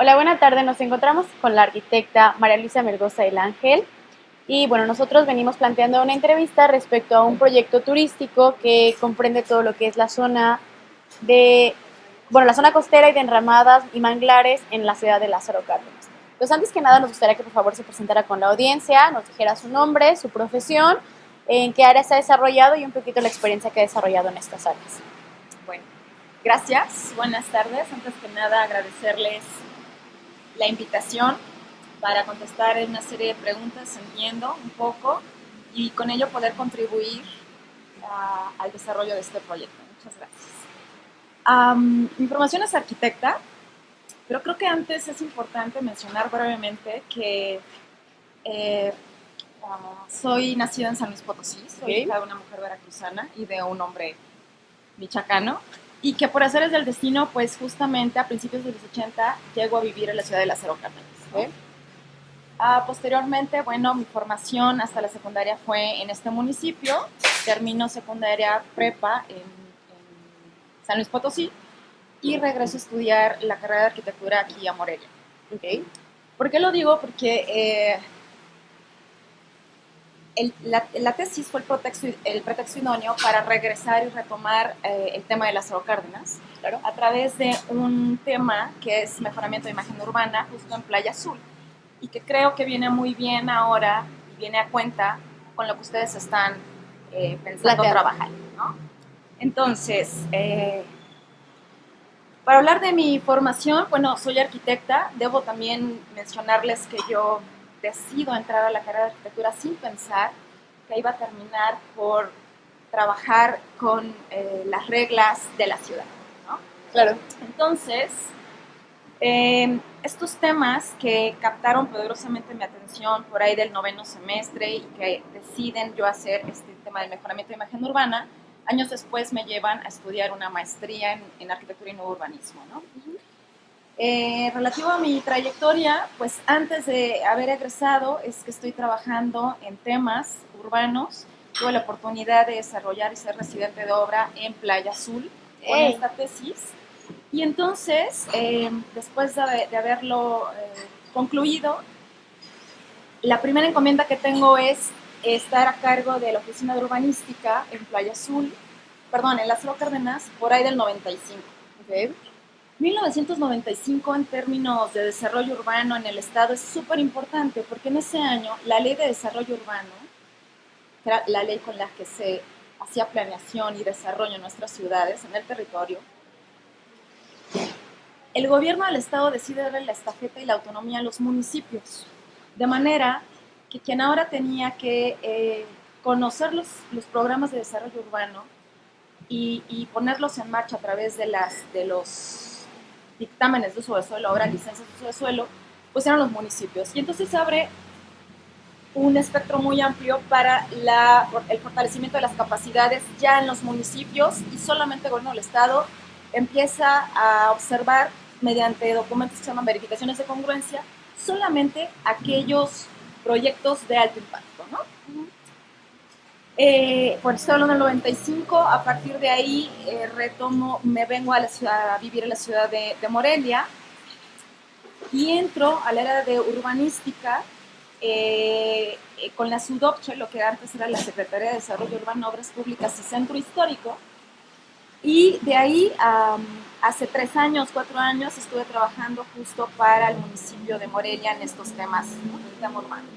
Hola, buena tarde. Nos encontramos con la arquitecta María Luisa Melgoza del Ángel. Y bueno, nosotros venimos planteando una entrevista respecto a un proyecto turístico que comprende todo lo que es la zona de, bueno, la zona costera y de enramadas y manglares en la ciudad de Lázaro Cárdenas. Pues antes que nada nos gustaría que por favor se presentara con la audiencia, nos dijera su nombre, su profesión, en qué área se ha desarrollado y un poquito la experiencia que ha desarrollado en estas áreas. Bueno, gracias, buenas tardes. Antes que nada, agradecerles la invitación para contestar una serie de preguntas, entiendo un poco, y con ello poder contribuir al desarrollo de este proyecto. Muchas gracias. Mi formación es arquitecta, pero creo que antes es importante mencionar brevemente que soy nacida en San Luis Potosí, soy hija de una mujer veracruzana y de un hombre michoacano, y que por azares del destino, pues justamente a principios de los 80 llego a vivir en la ciudad de Lázaro Cárdenas. Posteriormente, bueno, mi formación hasta la secundaria fue en este municipio, termino secundaria prepa en San Luis Potosí y regreso a estudiar la carrera de arquitectura aquí a Morelia. ¿Por qué lo digo? Porque la tesis fue el pretexto idóneo para regresar y retomar el tema de Lázaro Cárdenas, claro, a través de un tema que es mejoramiento de imagen urbana justo en Playa Azul, y que creo que viene muy bien ahora y viene a cuenta con lo que ustedes están pensando trabajar, ¿no? Entonces, para hablar de mi formación, bueno, soy arquitecta. Debo también mencionarles que yo decido entrar a la carrera de arquitectura sin pensar que iba a terminar por trabajar con las reglas de la ciudad, ¿no? Claro. Entonces, estos temas que captaron poderosamente mi atención por ahí del noveno semestre y que deciden yo hacer este tema de mejoramiento de imagen urbana, años después me llevan a estudiar una maestría en arquitectura y nuevo urbanismo, ¿no? Relativo a mi trayectoria, pues antes de haber egresado es que estoy trabajando en temas urbanos. Tuve la oportunidad de desarrollar y ser residente de obra en Playa Azul con esta tesis. Y entonces, después de haberlo concluido, la primera encomienda que tengo es estar a cargo de la oficina de urbanística en Playa Azul, perdón, en Lázaro Cárdenas, por ahí del 95. 1995 en términos de desarrollo urbano en el estado es súper importante porque en ese año la ley de desarrollo urbano, que era la ley con la que se hacía planeación y desarrollo en nuestras ciudades, en el territorio, el gobierno del estado decide darle la estafeta y la autonomía a los municipios, de manera que quien ahora tenía que conocer los programas de desarrollo urbano y ponerlos en marcha a través de los dictámenes de uso de suelo, ahora licencias de uso de suelo, pues eran los municipios. Y entonces se abre un espectro muy amplio para el fortalecimiento de las capacidades ya en los municipios, y solamente el gobierno del estado empieza a observar mediante documentos que se llaman verificaciones de congruencia solamente aquellos proyectos de alto impacto, ¿no? Bueno, estoy hablando del 95, a partir de ahí retomo, me vengo a la ciudad, a vivir en la ciudad de Morelia, y entro al área de urbanística con la SUDOPCHE, lo que antes era la Secretaría de Desarrollo Urbano, Obras Públicas y Centro Histórico, y de ahí hace 3 años, 4 años estuve trabajando justo para el municipio de Morelia en estos temas, ¿no?, del tema urbano.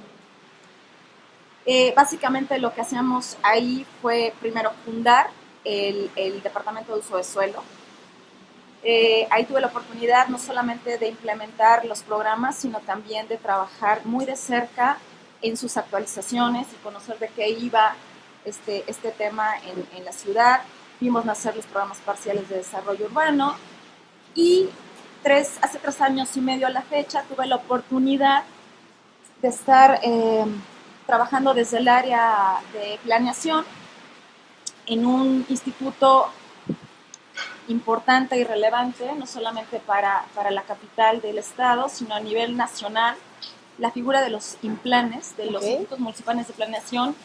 Básicamente lo que hacíamos ahí fue primero fundar el departamento de uso de suelo. Ahí tuve la oportunidad no solamente de implementar los programas, sino también de trabajar muy de cerca en sus actualizaciones y conocer de qué iba este tema en la ciudad. Vimos nacer los programas parciales de desarrollo urbano, y hace 3 años y medio a la fecha tuve la oportunidad de estar trabajando desde el área de planeación en un instituto importante y relevante, no solamente para la capital del estado, sino a nivel nacional. La figura de los INPLANES, de los institutos municipales de planeación,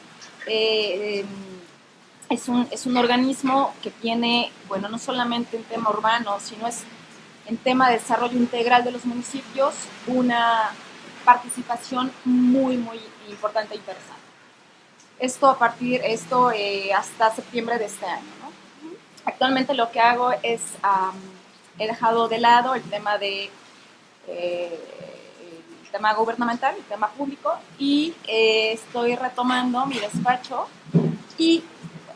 es un organismo que tiene, bueno, no solamente un tema urbano, sino es en tema de desarrollo integral de los municipios una participación muy, muy importante e interesante. Esto hasta septiembre de este año, ¿no? Actualmente lo que hago es, he dejado de lado el tema gubernamental, el tema público, y estoy retomando mi despacho y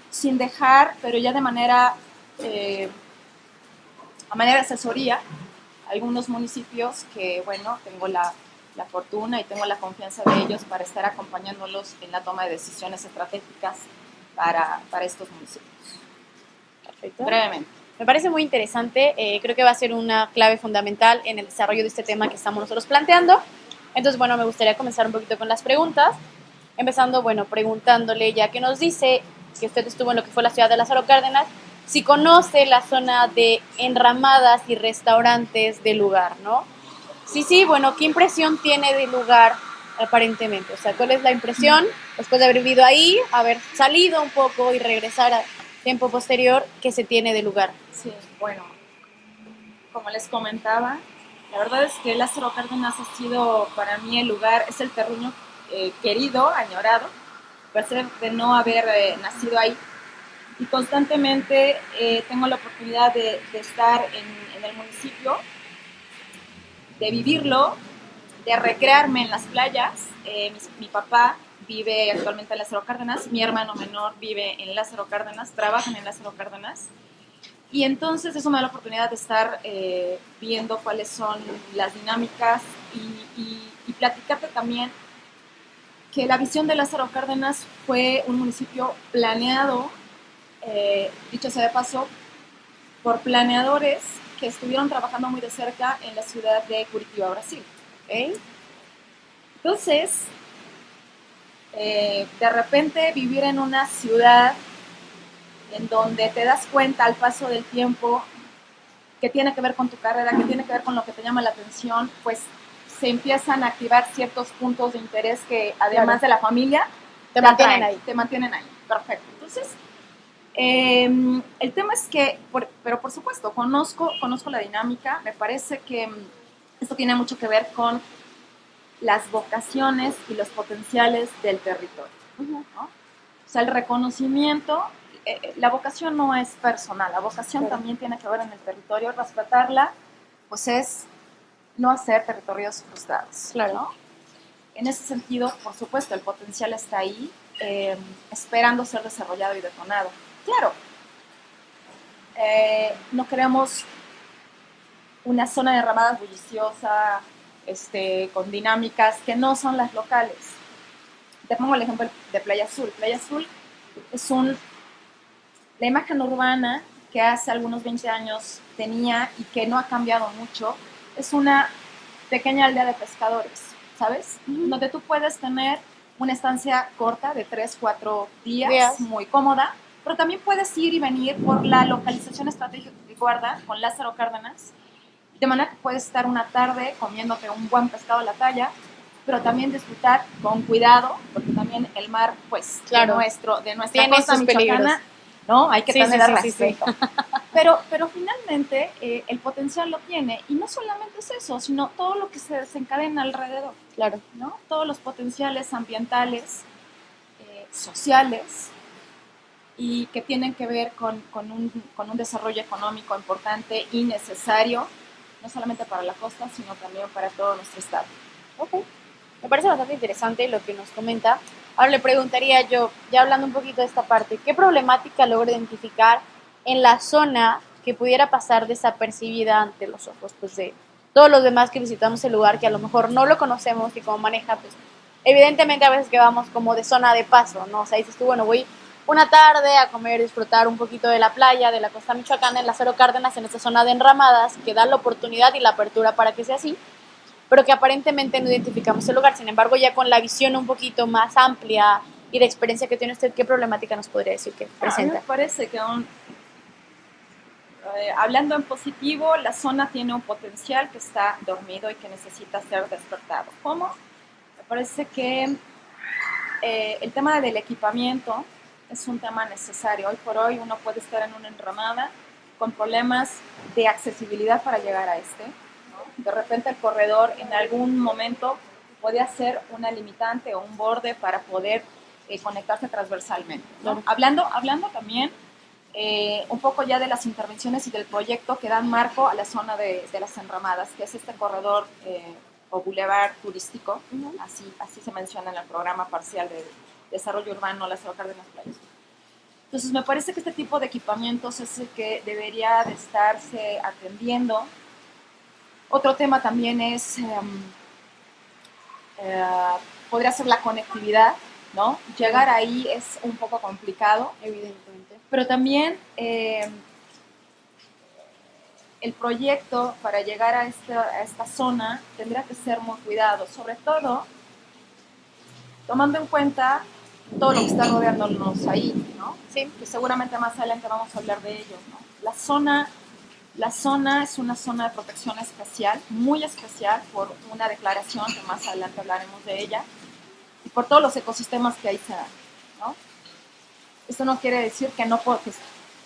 sin dejar, pero ya de manera de asesoría, algunos municipios que, bueno, tengo la fortuna y tengo la confianza de ellos para estar acompañándolos en la toma de decisiones estratégicas para estos municipios. Perfecto. Brevemente. Me parece muy interesante, creo que va a ser una clave fundamental en el desarrollo de este tema que estamos nosotros planteando. Entonces, bueno, me gustaría comenzar un poquito con las preguntas, empezando, bueno, preguntándole, ya que nos dice que usted estuvo en lo que fue la ciudad de Lázaro Cárdenas, si conoce la zona de enramadas y restaurantes del lugar, ¿no? Sí, bueno, ¿qué impresión tiene del lugar aparentemente? O sea, ¿cuál es la impresión después de haber vivido ahí, haber salido un poco y regresar a tiempo posterior que se tiene del lugar? Sí, bueno, como les comentaba, la verdad es que Lázaro Cárdenas ha sido para mí el lugar, es el terruño querido, añorado, a pesar de no haber nacido ahí. Y constantemente tengo la oportunidad de estar en el municipio, de vivirlo, de recrearme en las playas. Mi papá vive actualmente en Lázaro Cárdenas, mi hermano menor vive en Lázaro Cárdenas, trabajan en Lázaro Cárdenas. Y entonces eso me da la oportunidad de estar viendo cuáles son las dinámicas y platicarte también que la visión de Lázaro Cárdenas fue un municipio planeado, dicho sea de paso, por planeadores que estuvieron trabajando muy de cerca en la ciudad de Curitiba, Brasil. ¿Okay? Entonces, de repente vivir en una ciudad en donde te das cuenta al paso del tiempo que tiene que ver con tu carrera, que tiene que ver con lo que te llama la atención, pues se empiezan a activar ciertos puntos de interés que además de la familia te mantienen ahí. Te mantienen ahí. Perfecto. Entonces, el tema es que, pero por supuesto, conozco la dinámica, me parece que esto tiene mucho que ver con las vocaciones y los potenciales del territorio, ¿no? O sea, el reconocimiento, la vocación no es personal, la vocación también tiene que ver en el territorio, respetarla, pues es no hacer territorios frustrados, ¿no? En ese sentido, por supuesto, el potencial está ahí, esperando ser desarrollado y detonado. Claro, no queremos una zona de ramadas bulliciosa, con dinámicas que no son las locales. Te pongo el ejemplo de Playa Azul. Playa Azul es la imagen urbana que hace algunos 20 años tenía y que no ha cambiado mucho. Es una pequeña aldea de pescadores, ¿sabes? Donde tú puedes tener una estancia corta de 3-4 días, muy cómoda, pero también puedes ir y venir por la localización estratégica que guarda con Lázaro Cárdenas, de manera que puedes estar una tarde comiéndote un buen pescado a la talla, pero también disfrutar con cuidado, porque también el mar, pues, claro, de nuestra costa michoacana, ¿no? Hay que tener respeto. Sí. Pero finalmente el potencial lo tiene, y no solamente es eso, sino todo lo que se desencadena alrededor. Claro. ¿No? Todos los potenciales ambientales, sociales, y que tienen que ver con un desarrollo económico importante y necesario, no solamente para la costa, sino también para todo nuestro estado. Ok. Me parece bastante interesante lo que nos comenta. Ahora le preguntaría yo, ya hablando un poquito de esta parte, ¿qué problemática logra identificar en la zona que pudiera pasar desapercibida ante los ojos, pues, de todos los demás que visitamos el lugar, que a lo mejor no lo conocemos y cómo maneja? Pues evidentemente a veces que vamos como de zona de paso, ¿no? O sea, dices tú, bueno, voy una tarde a comer, disfrutar un poquito de la playa, de la costa michoacana, en Lázaro Cárdenas, en esta zona de enramadas, que da la oportunidad y la apertura para que sea así, pero que aparentemente no identificamos el lugar. Sin embargo, ya con la visión un poquito más amplia y de experiencia que tiene usted, ¿qué problemática nos podría decir que presenta? A mí me parece que hablando en positivo, la zona tiene un potencial que está dormido y que necesita ser despertado. ¿Cómo? Me parece que el tema del equipamiento es un tema necesario. Hoy por hoy uno puede estar en una enramada con problemas de accesibilidad para llegar a este, ¿no? De repente el corredor en algún momento podía ser una limitante o un borde para poder conectarse transversalmente, ¿no? Claro. Hablando también un poco ya de las intervenciones y del proyecto que dan marco a la zona de las enramadas, que es este corredor o bulevar turístico, así se menciona en el programa parcial de desarrollo urbano Lázaro Cárdenas Playas. Entonces me parece que este tipo de equipamientos es el que debería de estarse atendiendo. Otro tema también es, podría ser la conectividad, ¿no? Llegar ahí es un poco complicado, Evidentemente. pero también el proyecto para llegar a esta zona tendrá que ser muy cuidado, sobre todo tomando en cuenta todo lo que está rodeándonos ahí, ¿no? Sí. Que seguramente más adelante vamos a hablar de ello, ¿no? La zona es una zona de protección especial, muy especial, por una declaración que más adelante hablaremos de ella, y por todos los ecosistemas que ahí se dan, ¿no? Esto no quiere decir que no que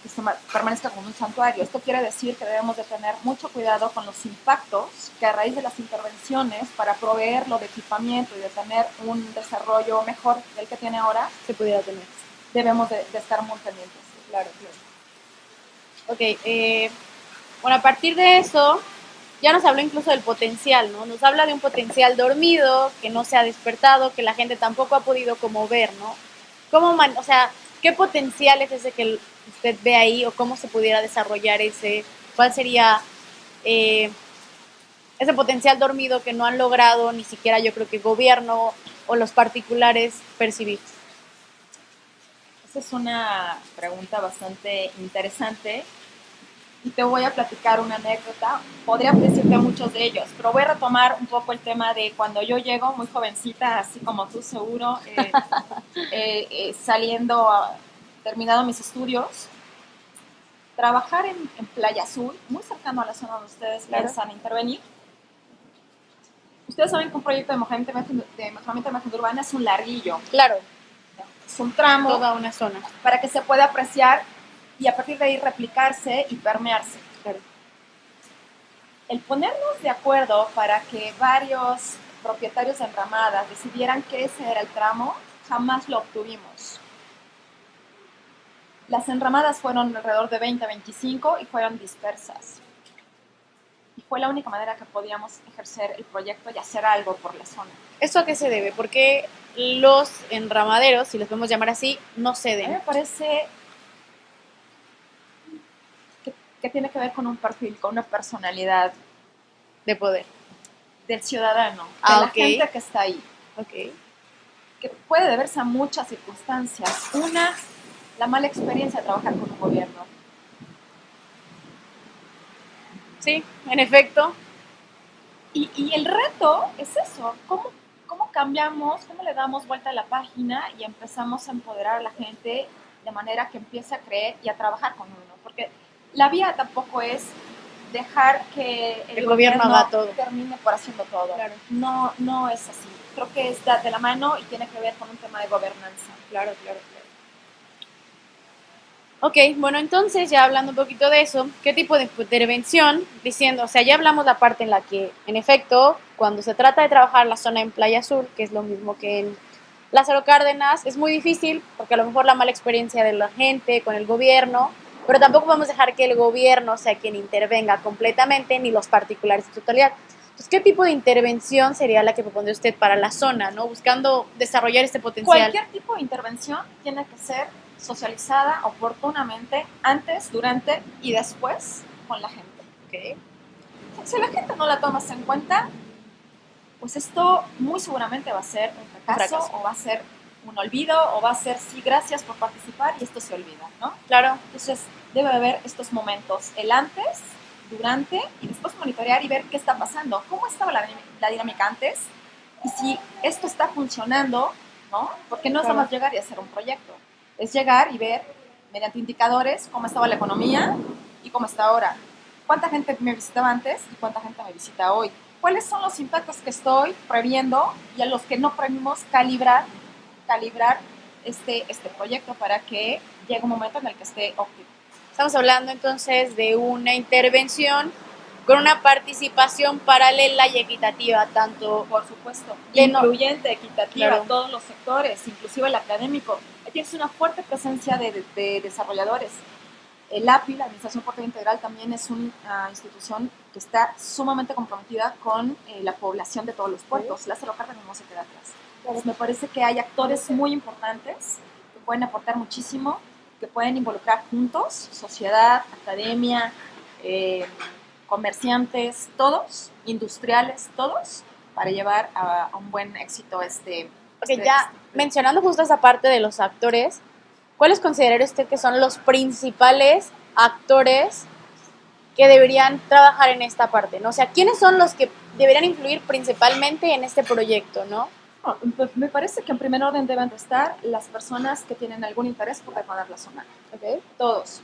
se permanezca como un santuario. Esto quiere decir que debemos de tener mucho cuidado con los impactos que a raíz de las intervenciones para proveerlo de equipamiento y de tener un desarrollo mejor del que tiene ahora, Se pudiera tener. Debemos de estar muy pendientes. Claro, claro. Ok, bueno, a partir de eso, ya nos habló incluso del potencial, ¿no? Nos habla de un potencial dormido, que no se ha despertado, que la gente tampoco ha podido como ver, ¿no? O sea, ¿qué potencial es ese que usted ve ahí o cómo se pudiera desarrollar ese? ¿Cuál sería ese potencial dormido que no han logrado ni siquiera yo creo que el gobierno o los particulares percibir? Esa es una pregunta bastante interesante y te voy a platicar una anécdota. Podría decirte muchos de ellos, pero voy a retomar un poco el tema de cuando yo llego, muy jovencita, así como tú seguro, terminado mis estudios, trabajar en Playa Azul, muy cercano a la zona donde ustedes piensan intervenir. Ustedes saben que un proyecto de mejoramiento de imagen urbana es un larguillo. Claro. Es un tramo. Toda una zona. Para que se pueda apreciar y a partir de ahí replicarse y permearse. Claro. El ponernos de acuerdo para que varios propietarios de enramadas decidieran que ese era el tramo, jamás lo obtuvimos. Las enramadas fueron alrededor de 20 a 25 y fueron dispersas. Y fue la única manera que podíamos ejercer el proyecto y hacer algo por la zona. ¿Esto a qué se debe? ¿Por qué los enramaderos, si los podemos llamar así, no ceden? A mí me parece que tiene que ver con un perfil, con una personalidad de poder del ciudadano, de la gente que está ahí. Que puede deberse a muchas circunstancias. Una, la mala experiencia de trabajar con un gobierno. Sí, en efecto. Y el reto es eso, ¿cómo cambiamos, cómo le damos vuelta a la página y empezamos a empoderar a la gente de manera que empiece a creer y a trabajar con uno? Porque la vía tampoco es dejar que el gobierno haga todo, termine por haciendo todo. Claro. No es así. Creo que es de la mano y tiene que ver con un tema de gobernanza. Claro. Ok, bueno, entonces ya hablando un poquito de eso, ¿qué tipo de intervención? Diciendo, o sea, ya hablamos la parte en la que, en efecto, cuando se trata de trabajar la zona en Playa Azul, que es lo mismo que en Lázaro Cárdenas, es muy difícil porque a lo mejor la mala experiencia de la gente con el gobierno, pero tampoco vamos a dejar que el gobierno sea quien intervenga completamente, ni los particulares en su totalidad. Entonces, ¿qué tipo de intervención sería la que propondría usted para la zona, ¿no? Buscando desarrollar este potencial? Cualquier tipo de intervención tiene que ser socializada oportunamente antes, durante y después con la gente. Okay. Si la gente no la tomas en cuenta, pues esto muy seguramente va a ser un fracaso o va a ser un olvido o va a ser sí, gracias por participar y esto se olvida, ¿no? Claro. Entonces debe haber estos momentos, el antes, durante y después monitorear y ver qué está pasando, cómo estaba la dinámica antes y si esto está funcionando, ¿no? Porque no es nada más llegar y hacer un proyecto, es llegar y ver mediante indicadores cómo estaba la economía y cómo está ahora. ¿Cuánta gente me visitaba antes y cuánta gente me visita hoy? ¿Cuáles son los impactos que estoy previendo y a los que no previmos calibrar este proyecto para que llegue un momento en el que esté óptimo? Estamos hablando entonces de una intervención con una participación paralela y equitativa, tanto por supuesto, de no, incluyente, equitativa, claro, todos los sectores, inclusive el académico. Tienes una fuerte presencia de desarrolladores. El API, la Administración Portuaria Integral, también es una institución que está sumamente comprometida con la población de todos los puertos. Lázaro Cárdenas no se queda atrás. Entonces, me parece que hay actores muy importantes que pueden aportar muchísimo, que pueden involucrar juntos, sociedad, academia, comerciantes, todos, industriales, todos, para llevar a un buen éxito porque ya mencionando justo esa parte de los actores, ¿cuáles consideraría usted que son los principales actores que deberían trabajar en esta parte, ¿no? O sea, ¿quiénes son los que deberían influir principalmente en este proyecto, no? Me parece que en primer orden deben de estar las personas que tienen algún interés por decorar la zona. Okay. Todos,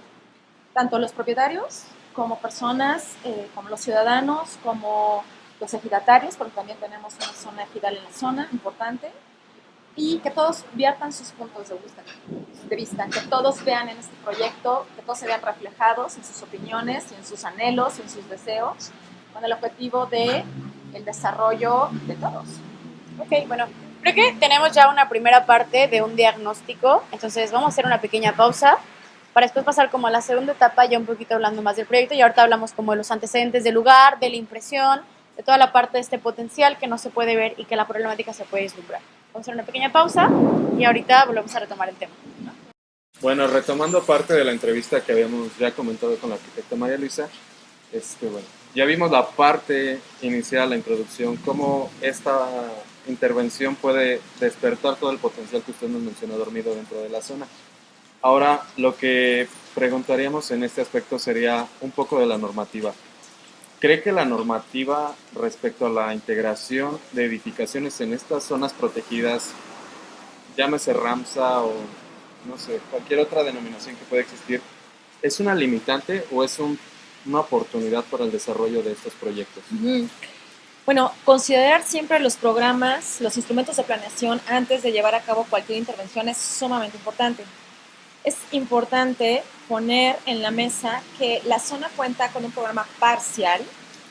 tanto los propietarios como personas, como los ciudadanos, como los ejidatarios, porque también tenemos una zona ejidal en la zona, importante, y que todos viertan sus puntos de vista, que todos vean en este proyecto, que todos se vean reflejados en sus opiniones y en sus anhelos y en sus deseos, con el objetivo de el desarrollo de todos. Ok, bueno, creo que tenemos ya una primera parte de un diagnóstico, entonces vamos a hacer una pequeña pausa para después pasar como a la segunda etapa, ya un poquito hablando más del proyecto, y ahorita hablamos como de los antecedentes del lugar, de la impresión, de toda la parte de este potencial que no se puede ver y que la problemática se puede vislumbrar. Vamos a hacer una pequeña pausa y ahorita volvemos a retomar el tema. Bueno, retomando parte de la entrevista que habíamos ya comentado con la arquitecta María Luisa, bueno, ya vimos la parte inicial, la introducción, cómo esta intervención puede despertar todo el potencial que usted nos mencionó dormido dentro de la zona. Ahora, lo que preguntaríamos en este aspecto sería un poco de la normativa. ¿Cree que la normativa respecto a la integración de edificaciones en estas zonas protegidas, llámese Ramsar o no sé, cualquier otra denominación que pueda existir, es una limitante o es una oportunidad para el desarrollo de estos proyectos? Bueno, considerar siempre los programas, los instrumentos de planeación antes de llevar a cabo cualquier intervención es sumamente importante. Es importante poner en la mesa que la zona cuenta con un programa parcial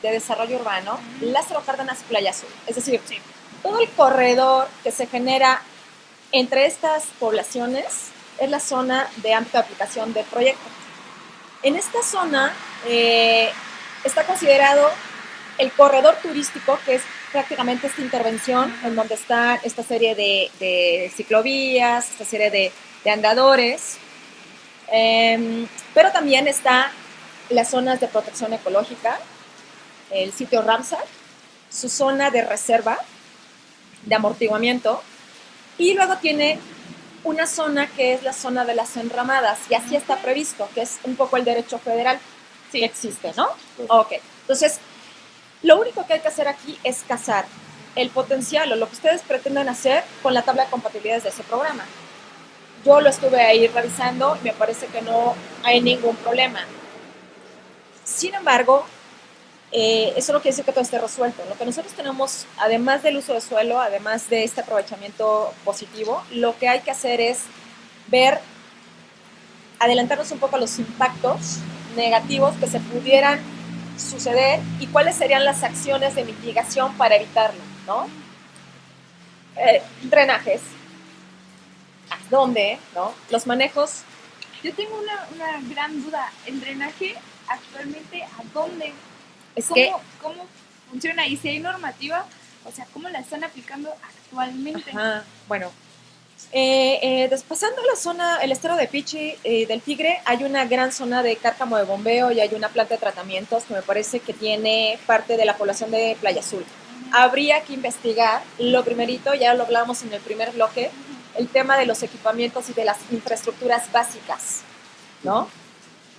de desarrollo urbano, Lázaro Cárdenas Playa Azul. Es decir, todo el corredor que se genera entre estas poblaciones es la zona de ámbito de aplicación del proyecto. En esta zona está considerado el corredor turístico, que es prácticamente esta intervención en donde está esta serie de ciclovías, esta serie de andadores, pero también está las zonas de protección ecológica, el sitio Ramsar, su zona de reserva, de amortiguamiento, y luego tiene una zona que es la zona de las enramadas, y así está previsto, que es un poco el derecho federal que existe, ¿no? Ok, entonces, lo único que hay que hacer aquí es casar el potencial o lo que ustedes pretenden hacer con la tabla de compatibilidades de ese programa. Yo lo estuve ahí revisando y me parece que no hay ningún problema. Sin embargo, eso no quiere decir que todo esté resuelto. Lo que nosotros tenemos, además del uso de suelo, además de este aprovechamiento positivo, lo que hay que hacer es ver, adelantarnos un poco a los impactos negativos que se pudieran suceder y cuáles serían las acciones de mitigación para evitarlo, ¿no? Drenajes, ¿dónde? ¿No? Los manejos. Yo tengo una gran duda. ¿El drenaje actualmente a dónde? ¿Cómo funciona? Y si hay normativa, o sea, ¿cómo la están aplicando actualmente? Ajá, bueno. Pasando la zona, el estero de Pichi del Tigre, hay una gran zona de cárcamo de bombeo y hay una planta de tratamientos que me parece que tiene parte de la población de Playa Azul. Habría que investigar, lo primerito, ya lo hablábamos en el primer bloque, el tema de los equipamientos y de las infraestructuras básicas, ¿no?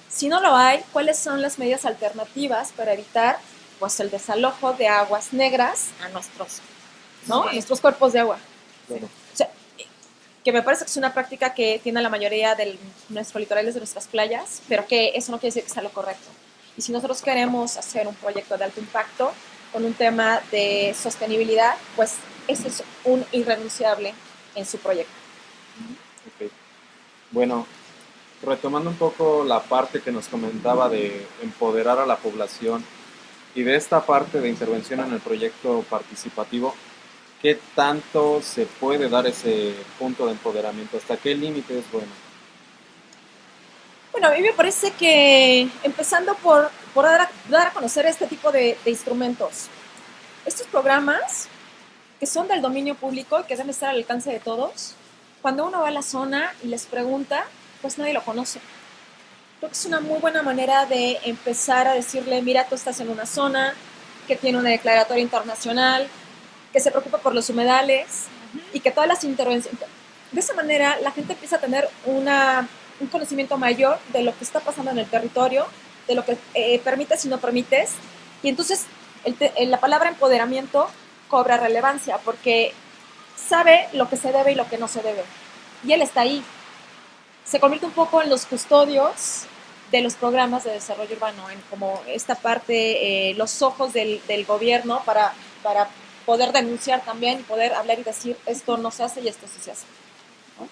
Si no lo hay, ¿cuáles son las medidas alternativas para evitar pues, el desalojo de aguas negras a nuestros, ¿no? Sí. Nuestros cuerpos de agua? Claro. O sea, que me parece que es una práctica que tiene la mayoría de nuestros litorales, de nuestras playas, pero que eso no quiere decir que sea lo correcto. Y si nosotros queremos hacer un proyecto de alto impacto con un tema de sostenibilidad, pues ese es un irrenunciable en su proyecto. Okay. Bueno, retomando un poco la parte que nos comentaba de empoderar a la población y de esta parte de intervención en el proyecto participativo, ¿qué tanto se puede dar ese punto de empoderamiento? ¿Hasta qué límite es bueno? Bueno, a mí me parece que empezando por dar a conocer este tipo de instrumentos. Estos programas que son del dominio público y que deben estar al alcance de todos, cuando uno va a la zona y les pregunta, pues nadie lo conoce. Creo que es una muy buena manera de empezar a decirle, mira, tú estás en una zona que tiene una declaratoria internacional, que se preocupa por los humedales y que todas las intervenciones... De esa manera la gente empieza a tener un conocimiento mayor de lo que está pasando en el territorio, de lo que permites y no permites. Y entonces la palabra empoderamiento cobra relevancia porque sabe lo que se debe y lo que no se debe. Y él está ahí. Se convierte un poco en los custodios de los programas de desarrollo urbano, en como esta parte, los ojos del gobierno para poder denunciar también y poder hablar y decir esto no se hace y esto sí se hace. ¿No?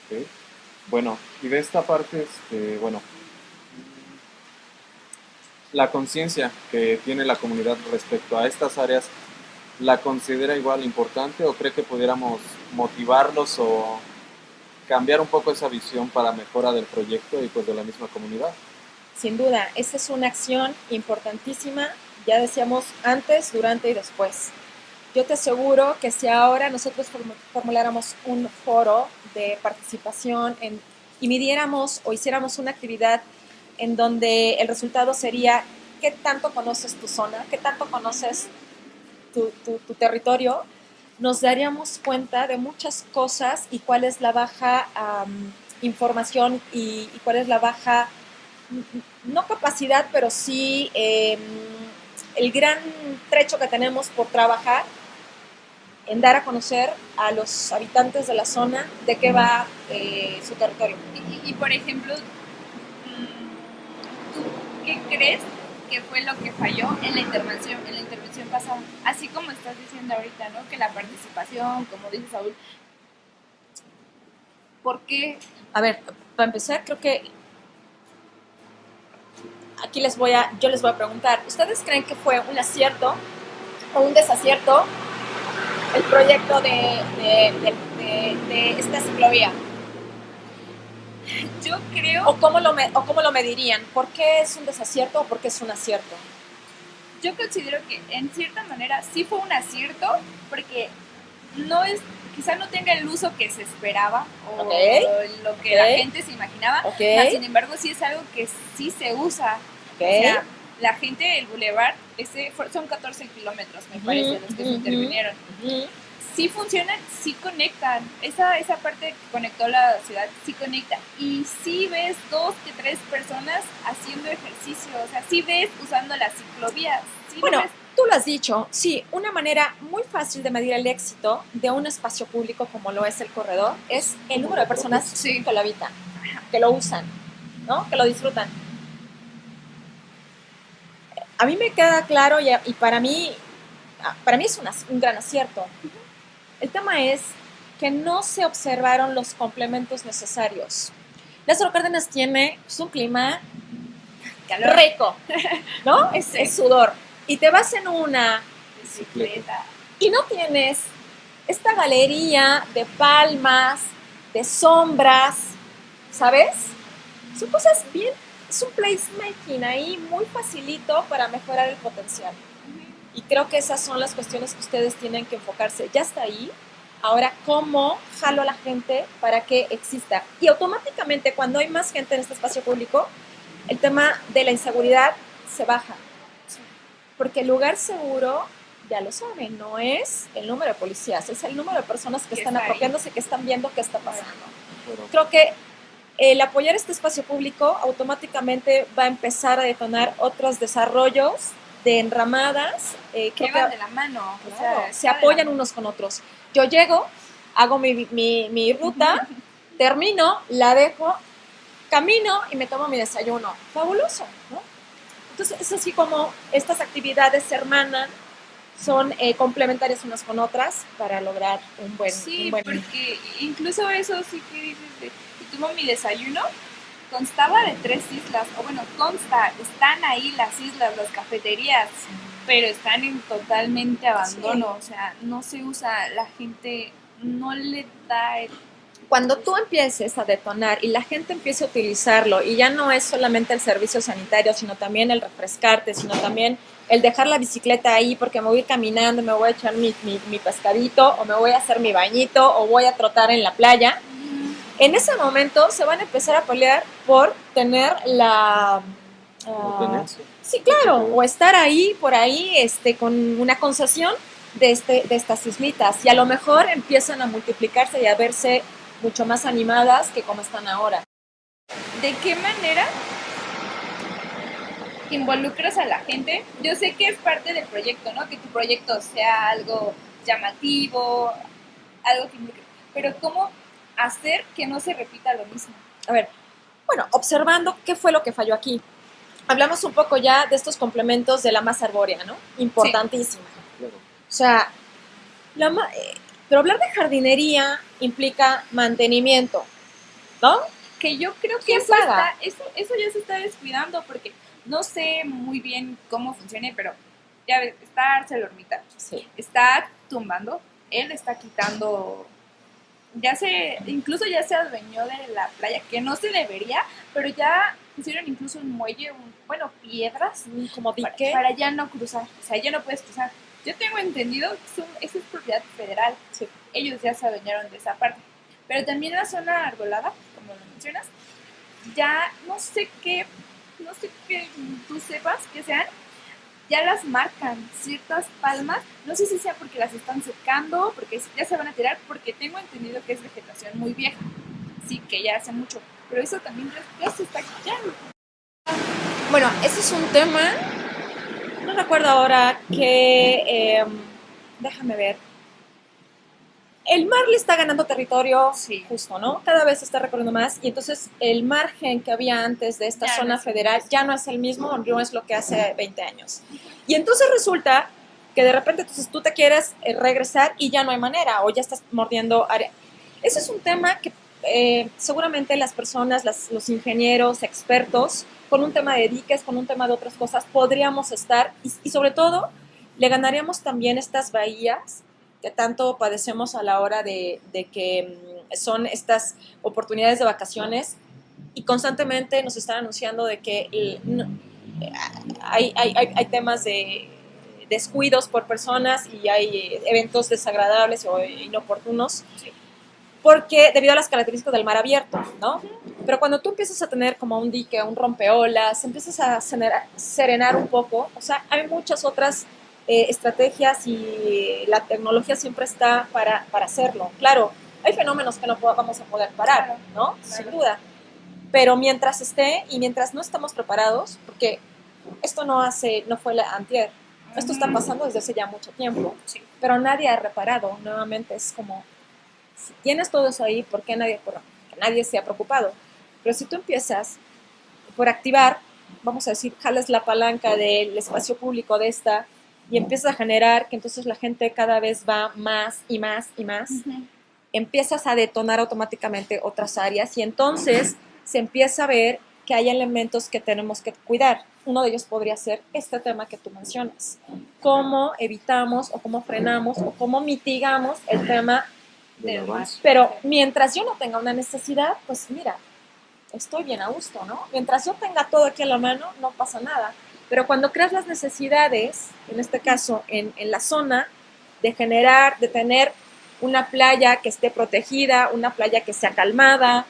Okay. Bueno, y de esta parte, bueno, la conciencia que tiene la comunidad respecto a estas áreas, ¿la considera igual importante o cree que pudiéramos motivarlos o cambiar un poco esa visión para mejora del proyecto y pues de la misma comunidad? Sin duda, esa es una acción importantísima, ya decíamos antes, durante y después. Yo te aseguro que si ahora nosotros formuláramos un foro de participación y midiéramos o hiciéramos una actividad en donde el resultado sería qué tanto conoces tu zona, qué tanto conoces tu territorio, nos daríamos cuenta de muchas cosas y cuál es la baja información y cuál es la baja, no capacidad, pero sí el gran trecho que tenemos por trabajar en dar a conocer a los habitantes de la zona de qué va su territorio. Y por ejemplo, ¿tú qué crees que fue lo que falló en la intervención pasada? Así como estás diciendo ahorita, ¿no? Que la participación, como dice Saúl, ¿por qué? A ver, para empezar, creo que aquí yo les voy a preguntar, ¿ustedes creen que fue un acierto o un desacierto el proyecto de esta ciclovía? Yo creo... ¿O cómo lo medirían? ¿Por qué es un desacierto o por qué es un acierto? Yo considero que en cierta manera sí fue un acierto, porque quizá no tenga el uso que se esperaba o lo que la gente se imaginaba, mas, sin embargo sí es algo que sí se usa. O sea, la gente, el bulevar, son 14 kilómetros, me parece, los que se intervinieron. Sí funcionan, sí conectan. Esa parte que conectó la ciudad sí conecta. Y sí ves 2 que 3 personas haciendo ejercicio. O sea, sí ves usando las ciclovías. Sí, bueno, tú lo has dicho. Sí, una manera muy fácil de medir el éxito de un espacio público como lo es el corredor es el número de personas que lo habitan, que lo usan, ¿no? Que lo disfrutan. A mí me queda claro y para mí es un gran acierto. El tema es que no se observaron los complementos necesarios. Lázaro Cárdenas tiene un clima rico, ¿no? Es sudor. Y te vas en una bicicleta y no tienes esta galería de palmas, de sombras, ¿sabes? Son cosas bien, es un placemaking ahí muy facilito para mejorar el potencial. Y creo que esas son las cuestiones que ustedes tienen que enfocarse. Ya está ahí. Ahora, ¿cómo jalo a la gente para que exista? Y automáticamente, cuando hay más gente en este espacio público, el tema de la inseguridad se baja. Porque el lugar seguro, ya lo saben, no es el número de policías, es el número de personas que están apropiándose, que están viendo qué está pasando. Creo que el apoyar este espacio público automáticamente va a empezar a detonar otros desarrollos de enramadas que van de la mano, o sea, se apoyan unos con otros. Yo llego, hago mi ruta, termino, la dejo, camino y me tomo mi desayuno. Fabuloso, ¿no? Entonces es así como estas actividades se hermanan, son complementarias unas con otras para lograr un buen... Sí, porque incluso eso sí que dices y tomo mi desayuno, constaba de 3 islas, o bueno, consta, están ahí las islas, las cafeterías, pero están en totalmente abandono, o sea, no se usa, la gente no le da el... Cuando tú empieces a detonar y la gente empiece a utilizarlo, y ya no es solamente el servicio sanitario, sino también el refrescarte, sino también el dejar la bicicleta ahí porque me voy a ir caminando, me voy a echar mi pescadito, o me voy a hacer mi bañito, o voy a trotar en la playa, en ese momento se van a empezar a pelear por tener la... sí, claro, o estar ahí, por ahí, con una concesión de estas islitas, y a lo mejor empiezan a multiplicarse y a verse mucho más animadas que como están ahora. ¿De qué manera involucras a la gente? Yo sé que es parte del proyecto, ¿no? Que tu proyecto sea algo llamativo, algo que involucre, pero ¿cómo hacer que no se repita lo mismo? A ver, bueno, observando qué fue lo que falló aquí. Hablamos un poco ya de estos complementos de la masa arbórea, ¿no? Importantísima. Sí. O sea, pero hablar de jardinería implica mantenimiento, ¿no? Que yo creo que eso ya se está descuidando, porque no sé muy bien cómo funcione, pero ya ves, está ArcelorMittal, sí. Está tumbando, él está quitando, incluso ya se adueñó de la playa, que no se debería, pero ya pusieron incluso un muelle, piedras, como dique, para ya no cruzar, o sea, ya no puedes cruzar. Yo tengo entendido que eso es propiedad federal, sí. Ellos ya se adueñaron de esa parte, pero también la zona arbolada, como lo mencionas, ya no sé qué tú sepas que sean, ya las marcan ciertas palmas, no sé si sea porque las están secando, porque ya se van a tirar, porque tengo entendido que es vegetación muy vieja, sí, que ya hace mucho, pero eso también ya se está quitando. Bueno, ese es un tema, no recuerdo ahora que, déjame ver, el mar le está ganando territorio, sí, justo, ¿no? Cada vez se está recorriendo más, y entonces el margen que había antes de esta zona federal ya no es el mismo, no es lo que hace 20 años. Y entonces resulta que de repente entonces tú te quieres regresar y ya no hay manera, o ya estás mordiendo área. Ese es un tema que seguramente las personas, los ingenieros, expertos, con un tema de diques, con un tema de otras cosas, podríamos estar, y sobre todo le ganaríamos también estas bahías que tanto padecemos a la hora de que son estas oportunidades de vacaciones, y constantemente nos están anunciando de que hay temas de descuidos por personas, y hay eventos desagradables o inoportunos, sí, porque debido a las características del mar abierto, ¿no? Pero cuando tú empiezas a tener como un dique, un rompeolas, empiezas a serenar un poco, o sea, hay muchas otras estrategias, y la tecnología siempre está para hacerlo. Claro, hay fenómenos que no vamos a poder parar, ¿no? Claro. Sin duda. Pero mientras esté, y mientras no estamos preparados, porque esto no fue la antier, esto está pasando desde hace ya mucho tiempo, sí, pero nadie ha reparado. Nuevamente es como, si tienes todo eso ahí, ¿por qué nadie se ha preocupado? Pero si tú empiezas por activar, vamos a decir, jalas la palanca del espacio público de esta, y empiezas a generar que entonces la gente cada vez va más y más y más, empiezas a detonar automáticamente otras áreas, y entonces se empieza a ver que hay elementos que tenemos que cuidar. Uno de ellos podría ser este tema que tú mencionas. ¿Cómo evitamos, o cómo frenamos, o cómo mitigamos el tema del mar? Pero mientras yo no tenga una necesidad, pues mira, estoy bien a gusto, ¿no? Mientras yo tenga todo aquí a la mano, no pasa nada. Pero cuando creas las necesidades, en este caso en la zona, de tener una playa que esté protegida, una playa que sea calmada,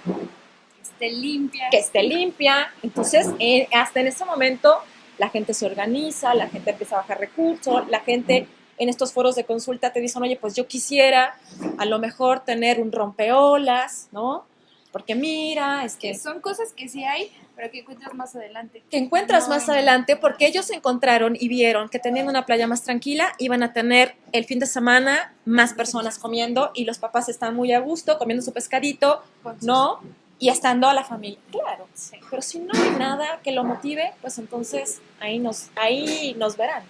que esté limpia, entonces hasta en ese momento la gente se organiza, la gente empieza a bajar recursos, la gente en estos foros de consulta te dicen, oye, pues yo quisiera a lo mejor tener un rompeolas, ¿no? Porque mira, es que son cosas que sí hay, pero que encuentras más adelante. Que encuentras más adelante, porque ellos encontraron y vieron que teniendo una playa más tranquila, iban a tener el fin de semana más personas comiendo, y los papás están muy a gusto, comiendo su pescadito, ¿no? Y estando a la familia, claro. Sí. Pero si no hay nada que lo motive, pues entonces ahí nos verán,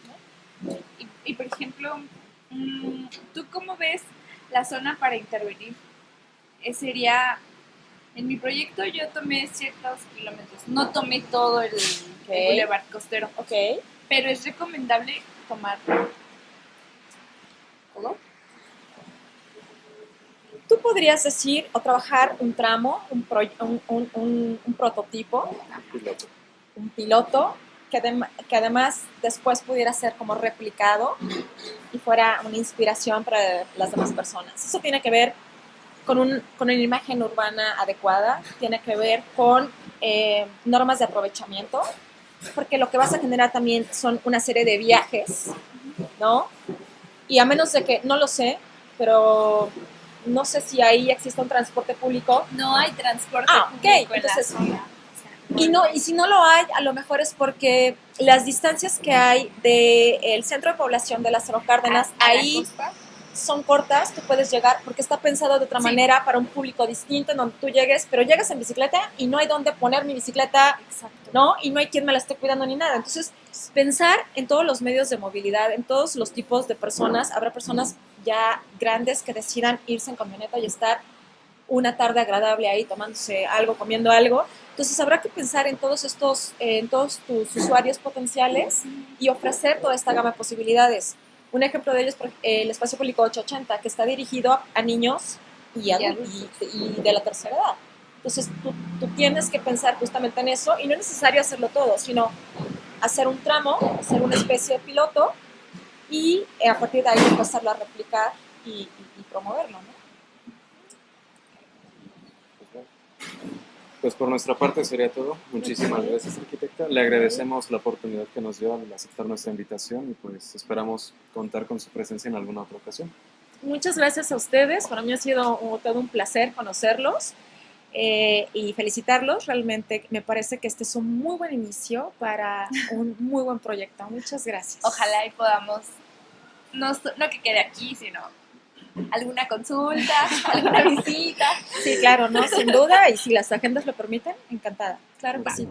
¿no? Y por ejemplo, ¿tú cómo ves la zona para intervenir? Sería En mi proyecto yo tomé ciertos kilómetros, no tomé todo el Boulevard Costero, pero es recomendable tomar todo. ¿Tú podrías decir o trabajar un tramo, un prototipo, un piloto, que además después pudiera ser como replicado y fuera una inspiración para las demás personas? Eso tiene que ver con una imagen urbana adecuada, tiene que ver con normas de aprovechamiento, porque lo que vas a generar también son una serie de viajes, ¿no? Y a menos de que, no lo sé, pero no sé si ahí existe un transporte público. No hay transporte público en entonces, la zona. Y si no lo hay, a lo mejor es porque las distancias que hay del centro de población de Lázaro Cárdenas, ahí son cortas, tú puedes llegar, porque está pensado de otra manera para un público distinto, en donde tú llegues, pero llegas en bicicleta y no hay dónde poner mi bicicleta, ¿no? Y no hay quien me la esté cuidando ni nada. Entonces, pensar en todos los medios de movilidad, en todos los tipos de personas. Habrá personas ya grandes que decidan irse en camioneta y estar una tarde agradable ahí tomándose algo, comiendo algo. Entonces habrá que pensar en todos tus usuarios potenciales y ofrecer toda esta gama de posibilidades. Un ejemplo de ello es el Espacio Público 880, que está dirigido a niños y de la tercera edad. Entonces tú tienes que pensar justamente en eso, y no es necesario hacerlo todo, sino hacer un tramo, hacer una especie de piloto y a partir de ahí empezarlo a replicar y promoverlo, ¿no? Pues por nuestra parte sería todo. Muchísimas gracias, arquitecta. Le agradecemos la oportunidad que nos dio al aceptar nuestra invitación y pues esperamos contar con su presencia en alguna otra ocasión. Muchas gracias a ustedes. Para mí ha sido todo un placer conocerlos y felicitarlos. Realmente me parece que este es un muy buen inicio para un muy buen proyecto. Muchas gracias. Ojalá y podamos, no que quede aquí, sino alguna consulta, alguna visita. Sí, claro, no, sin duda, y si las agendas lo permiten, encantada. Claro que sí.